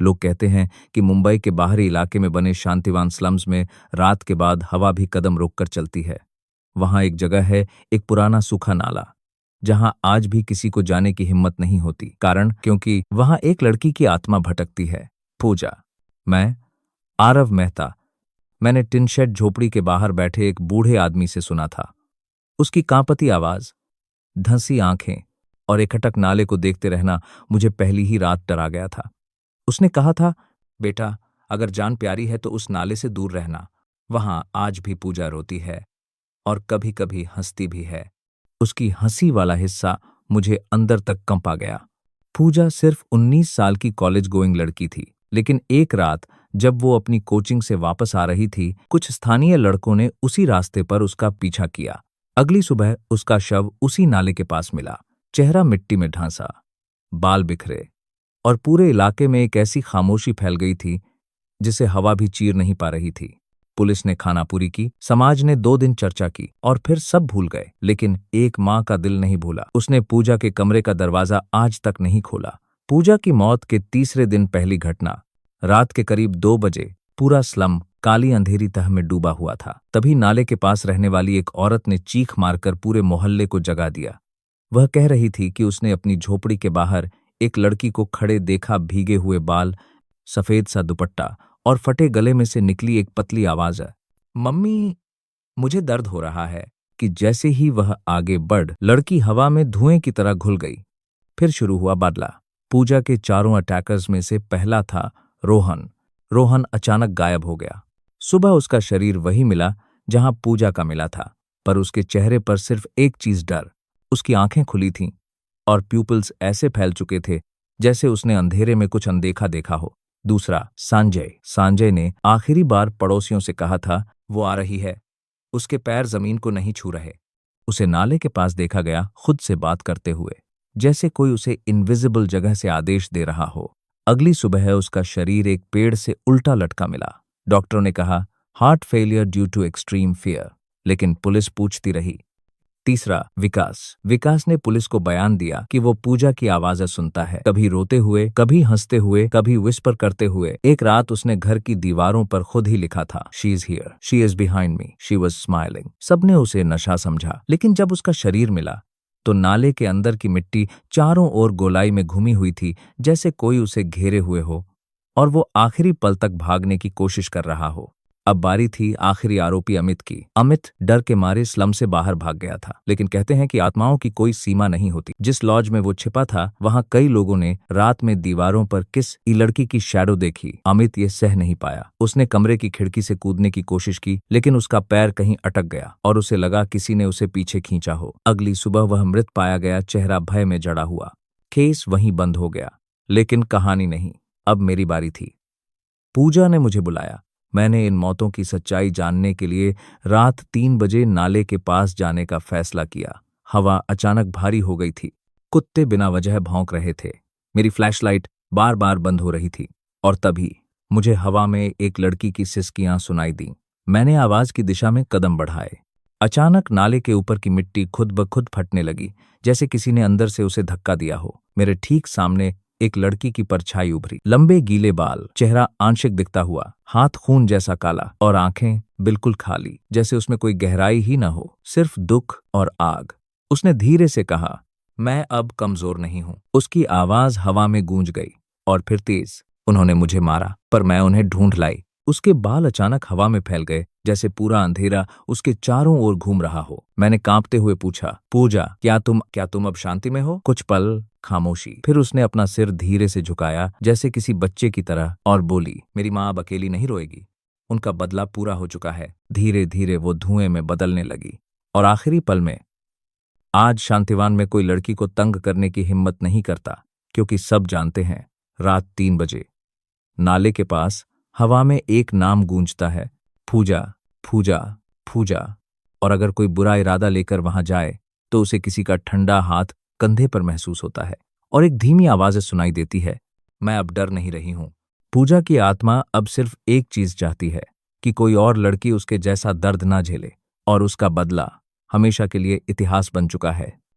लोग कहते हैं कि मुंबई के बाहरी इलाके में बने शांतिवान स्लम्स में रात के बाद हवा भी कदम रोककर चलती है। वहां एक जगह है, एक पुराना सूखा नाला, जहां आज भी किसी को जाने की हिम्मत नहीं होती। कारण क्योंकि वहां एक लड़की की आत्मा भटकती है, पूजा। मैं आरव मेहता। मैंने टिन शेड झोपड़ी के बाहर बैठे एक बूढ़े आदमी से सुना था। उसकी कांपती आवाज, धंसी आंखें और एकटक नाले को देखते रहना मुझे पहली ही रात डरा गया था। उसने कहा था, बेटा, अगर जान प्यारी है तो उस नाले से दूर रहना। वहां आज भी पूजा रोती है और कभी कभी हंसती भी है। उसकी हंसी वाला हिस्सा मुझे अंदर तक कंपा गया। पूजा सिर्फ 19 साल की कॉलेज गोइंग लड़की थी, लेकिन एक रात जब वो अपनी कोचिंग से वापस आ रही थी, कुछ स्थानीय लड़कों ने उसी रास्ते पर उसका पीछा किया। अगली सुबह उसका शव उसी नाले के पास मिला, चेहरा मिट्टी में ढांसा, बाल बिखरे, और पूरे इलाके में एक ऐसी खामोशी फैल गई थी जिसे हवा भी चीर नहीं पा रही थी। पुलिस ने खानापुरी की, समाज ने 2 दिन चर्चा की और फिर सब भूल गए, लेकिन एक माँ का दिल नहीं भूला। उसने पूजा के कमरे का दरवाजा आज तक नहीं खोला। पूजा की मौत के तीसरे दिन पहली घटना, रात के करीब 2 बजे पूरा स्लम काली अंधेरी तह में डूबा हुआ था। तभी नाले के पास रहने वाली एक औरत ने चीख मारकर पूरे मोहल्ले को जगा दिया। वह कह रही थी कि उसने अपनी झोपड़ी के बाहर एक लड़की को खड़े देखा, भीगे हुए बाल, सफेद सा दुपट्टा और फटे गले में से निकली एक पतली आवाज, मम्मी, मुझे दर्द हो रहा है। कि जैसे ही वह आगे बढ़, लड़की हवा में धुएं की तरह घुल गई। फिर शुरू हुआ बदला। पूजा के चारों अटैकर्स में से पहला था रोहन। रोहन अचानक गायब हो गया। सुबह उसका शरीर वही मिला जहां पूजा का मिला था, पर उसके चेहरे पर सिर्फ एक चीज, डर। उसकी आंखें खुली थीं और प्यूपिल्स ऐसे फैल चुके थे जैसे उसने अंधेरे में कुछ अनदेखा देखा हो। दूसरा संजय। संजय ने आखिरी बार पड़ोसियों से कहा था, वो आ रही है। उसके पैर जमीन को नहीं छू रहे। उसे नाले के पास देखा गया, खुद से बात करते हुए, जैसे कोई उसे इनविजिबल जगह से आदेश दे रहा हो। अगली सुबह उसका शरीर एक पेड़ से उल्टा लटका मिला। डॉक्टरों ने कहा, heart failure due to extreme fear, लेकिन पुलिस पूछती रही। तीसरा विकास। विकास ने पुलिस को बयान दिया कि वो पूजा की आवाजें सुनता है, कभी रोते हुए, कभी हंसते हुए, कभी विस्पर करते हुए। एक रात उसने घर की दीवारों पर खुद ही लिखा था, she is here, she is behind me, she was smiling. सबने उसे नशा समझा, लेकिन जब उसका शरीर मिला तो नाले के अंदर की मिट्टी चारों ओर गोलाई में घुमी हुई थी, जैसे कोई उसे घेरे हुए हो और वो आखिरी पल तक भागने की कोशिश कर रहा हो। अब बारी थी आखिरी आरोपी अमित की। अमित डर के मारे स्लम से बाहर भाग गया था, लेकिन कहते हैं कि आत्माओं की कोई सीमा नहीं होती। जिस लॉज में वो छिपा था, वहां कई लोगों ने रात में दीवारों पर किस लड़की की शैडो देखी। अमित ये सह नहीं पाया। उसने कमरे की खिड़की से कूदने की कोशिश की, लेकिन उसका पैर कहीं अटक गया और उसे लगा किसी ने उसे पीछे खींचा हो। अगली सुबह वह मृत पाया गया, चेहरा भय में जड़ा हुआ। केस वहीं बंद हो गया, लेकिन कहानी नहीं। अब मेरी बारी थी। पूजा ने मुझे बुलाया। मैंने इन मौतों की सच्चाई जानने के लिए रात 3 बजे नाले के पास जाने का फैसला किया। हवा अचानक भारी हो गई थी। कुत्ते बिना वजह भौंक रहे थे। मेरी फ्लैशलाइट बार बार बंद हो रही थी और तभी मुझे हवा में एक लड़की की सिसकियां सुनाई दी। मैंने आवाज की दिशा में कदम बढ़ाए। अचानक नाले के ऊपर की मिट्टी खुद ब खुद फटने लगी, जैसे किसी ने अंदर से उसे धक्का दिया हो। मेरे ठीक सामने एक लड़की की परछाई उभरी। लंबे गीले बाल, चेहरा आंशिक दिखता हुआ, हाथ खून जैसा काला और आंखें बिल्कुल खाली, जैसे उसमें कोई गहराई ही न हो, सिर्फ दुख और आग। उसने धीरे से कहा, मैं अब कमजोर नहीं हूं। उसकी आवाज हवा में गूंज गई और फिर तेज। उन्होंने मुझे मारा, पर मैं उन्हें ढूंढ लाई। उसके बाल अचानक हवा में फैल गए, जैसे पूरा अंधेरा उसके चारों ओर घूम रहा हो। मैंने कांपते हुए पूछा, पूजा, क्या तुम अब शांति में हो? कुछ पल खामोशी। फिर उसने अपना सिर धीरे से झुकाया, जैसे किसी बच्चे की तरह, और बोली, मेरी माँ अब अकेली नहीं रोएगी। उनका बदला पूरा हो चुका है। धीरे धीरे वो धुएं में बदलने लगी और आखिरी पल में, आज शांतिवान में कोई लड़की को तंग करने की हिम्मत नहीं करता, क्योंकि सब जानते हैं, रात 3 बजे नाले के पास हवा में एक नाम गूंजता है, पूजा, पूजा, पूजा। और अगर कोई बुरा इरादा लेकर वहां जाए तो उसे किसी का ठंडा हाथ कंधे पर महसूस होता है और एक धीमी आवाज़ सुनाई देती है, मैं अब डर नहीं रही हूं। पूजा की आत्मा अब सिर्फ एक चीज चाहती है, कि कोई और लड़की उसके जैसा दर्द ना झेले, और उसका बदला हमेशा के लिए इतिहास बन चुका है।